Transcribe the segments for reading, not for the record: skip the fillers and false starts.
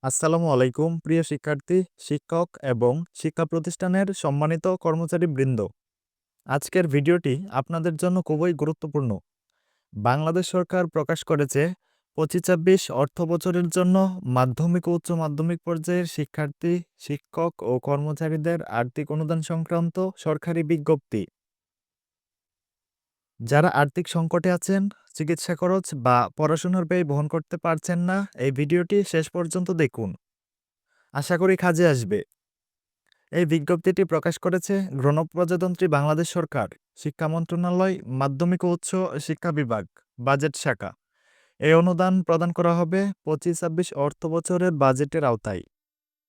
আসসালামু আলাইকুম প্রিয় শিক্ষার্থী, শিক্ষক এবং শিক্ষা প্রতিষ্ঠানের সম্মানিত কর্মচারীবৃন্দ। আজকের ভিডিওটি আপনাদের জন্য খুবই গুরুত্বপূর্ণ। বাংলাদেশ সরকার প্রকাশ করেছে ২৫-২৬ অর্থবছরের জন্য মাধ্যমিক ও উচ্চ মাধ্যমিক পর্যায়ের শিক্ষার্থী, শিক্ষক ও কর্মচারীদের আর্থিক অনুদান সংক্রান্ত সরকারি বিজ্ঞপ্তি। যারা আর্থিক সংকটে আছেন, চিকিৎসা খরচ বা পড়াশোনার ব্যয় বহন করতে পারছেন না, এই ভিডিওটি শেষ পর্যন্ত দেখুন। আশা করি কাজে আসবে। এই বিজ্ঞপ্তিটি প্রকাশ করেছে গণপ্রজাতন্ত্রী বাংলাদেশ সরকার, শিক্ষা মন্ত্রণালয়, মাধ্যমিক ও উচ্চ শিক্ষা বিভাগ, বাজেট শাখা। এই অনুদান প্রদান করা হবে ২৫-২৬ অর্থবছরের বাজেটের আওতায়।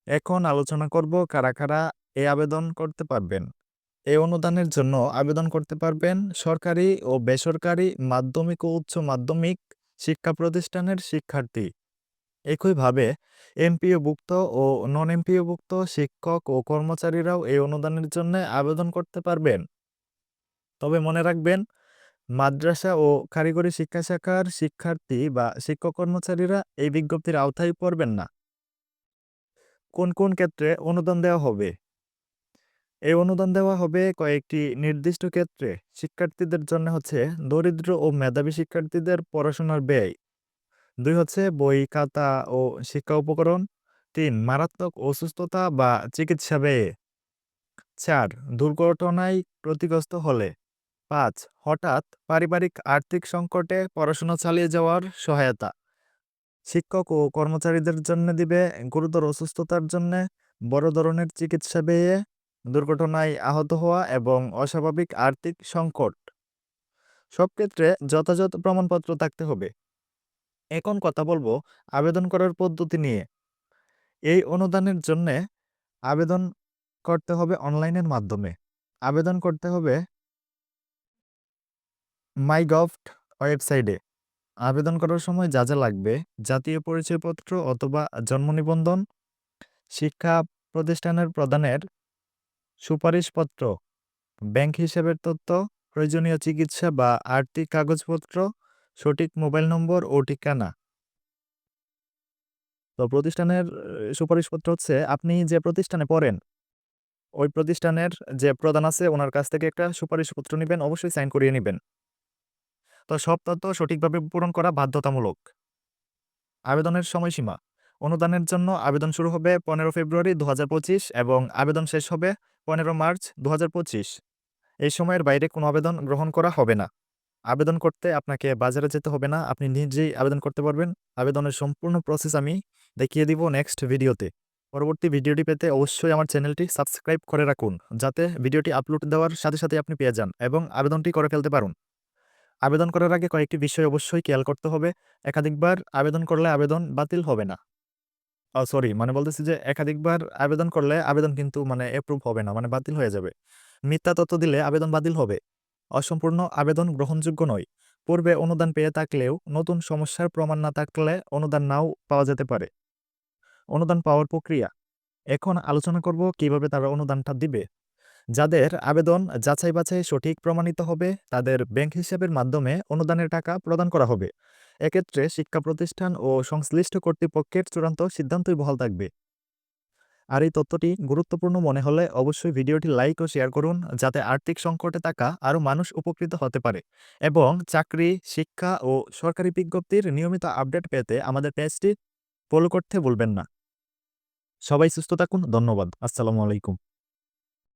এখন আলোচনা করব কারা কারা এই আবেদন করতে পারবেন। এই অনুদানের জন্য আবেদন করতে পারবেন সরকারি ও বেসরকারি মাধ্যমিক ও উচ্চ মাধ্যমিক শিক্ষা প্রতিষ্ঠানের শিক্ষার্থী। একইভাবে এমপিওভুক্ত ও নন এমপিওভুক্ত শিক্ষক ও কর্মচারীরাও এই অনুদানের জন্য আবেদন করতে পারবেন। তবে মনে রাখবেন, মাদ্রাসা ও কারিগরি শিক্ষা শাখার শিক্ষার্থী বা শিক্ষক কর্মচারীরা এই বিজ্ঞপ্তির আওতায় পড়বেন না। কোন কোন ক্ষেত্রে অনুদান দেওয়া হবে? এই অনুদান দেওয়া হবে কয়েকটি নির্দিষ্ট ক্ষেত্রে। শিক্ষার্থীদের জন্য হচ্ছে দরিদ্র ও মেধাবী শিক্ষার্থীদের পড়াশোনার ব্যয়। ২ হচ্ছে বই, খাতা ও শিক্ষা উপকরণ। ৩ মারাত্মক অসুস্থতা বা চিকিৎসা ব্যয়ে। ৪ দুর্ঘটনায় ক্ষতিগ্রস্ত হলে। ৫ হঠাৎ পারিবারিক আর্থিক সংকটে পড়াশোনা চালিয়ে যাওয়ার সহায়তা। শিক্ষক ও কর্মচারীদের জন্য দিবে গুরুতর অসুস্থতার জন্য, বড় ধরনের চিকিৎসা ব্যয়ে, দুর্ঘটনায় আহত হওয়া এবং অস্বাভাবিক আর্থিক সংকট। সব ক্ষেত্রে যথাযথ প্রমাণপত্র থাকতে হবে। এখন কথা বলবো আবেদন করার পদ্ধতি নিয়ে। এই অনুদানের জন্যে আবেদন করতে হবে অনলাইনের মাধ্যমে। আবেদন করতে হবে মাইগভ ওয়েবসাইটে। আবেদন করার সময় যা লাগবে: জাতীয় পরিচয়পত্র অথবা জন্ম নিবন্ধন, শিক্ষা প্রতিষ্ঠানের প্রদানের সুপারিশপত্র, ব্যাংক হিসাবের তথ্য, প্রয়োজনীয় চিকিৎসা বা আর্থিক কাগজপত্র, সঠিক মোবাইল নম্বর ও ঠিকানা। তো প্রতিষ্ঠানের সুপারিশপত্র হচ্ছে আপনি যে প্রতিষ্ঠানে পড়েন, ওই প্রতিষ্ঠানের যে প্রধান আছে ওনার কাছ থেকে একটা সুপারিশপত্র নিবেন, অবশ্যই সাইন করিয়ে নিবেন। তো সব তথ্য সঠিকভাবে পূরণ করা বাধ্যতামূলক। আবেদনের সময়সীমা: অনুদানের জন্য আবেদন শুরু হবে ১৫ ফেব্রুয়ারি ২০২৫ এবং আবেদন শেষ হবে ১৫ মার্চ ২০২৫। এই সময়ের বাইরে কোনো আবেদন গ্রহণ করা হবে না। আবেদন করতে আপনাকে বাজারে যেতে হবে না, আপনি নিজেই আবেদন করতে পারবেন। আবেদনের সম্পূর্ণ প্রসেস আমি দেখিয়ে দিব নেক্সট ভিডিওতে। পরবর্তী ভিডিওটি পেতে অবশ্যই আমার চ্যানেলটি সাবস্ক্রাইব করে রাখুন, যাতে ভিডিওটি আপলোড দেওয়ার সাথে সাথে আপনি পেয়ে যান এবং আবেদনটি করে ফেলতে পারুন। আবেদন করার আগে কয়েকটি বিষয় অবশ্যই খেয়াল করতে হবে। একাধিকবার আবেদন করলে আবেদন বাতিল হবে না। সরি, বলতেছি যে একাধিকবার আবেদন করলে আবেদন কিন্তু এপ্রুভ হবে না, বাতিল হয়ে যাবে। মিথ্যা তথ্য দিলে আবেদন বাতিল হবে। অসম্পূর্ণ আবেদন গ্রহণযোগ্য নয়। পূর্বে অনুদান পেয়ে থাকলেও নতুন সমস্যার প্রমাণ না থাকলে অনুদান নাও পাওয়া যেতে পারে। অনুদান পাওয়ার প্রক্রিয়া: এখন আলোচনা করব কিভাবে তারা অনুদানটা দিবে। যাদের আবেদন যাচাই বাছাই সঠিক প্রমাণিত হবে, তাদের ব্যাংক হিসাবের মাধ্যমে অনুদানের টাকা প্রদান করা হবে। এক্ষেত্রে শিক্ষা প্রতিষ্ঠান ও সংশ্লিষ্ট কর্তৃপক্ষের চূড়ান্ত সিদ্ধান্তই বহাল থাকবে। আর এই তথ্যটি গুরুত্বপূর্ণ মনে হলে অবশ্যই ভিডিওটি লাইক ও শেয়ার করুন, যাতে আর্থিক সংকটে থাকা আরও মানুষ উপকৃত হতে পারে। এবং চাকরি, শিক্ষা ও সরকারি বিজ্ঞপ্তির নিয়মিত আপডেট পেতে আমাদের পেজটি ফলো করতে ভুলবেন না। সবাই সুস্থ থাকুন। ধন্যবাদ। আসসালামু আলাইকুম।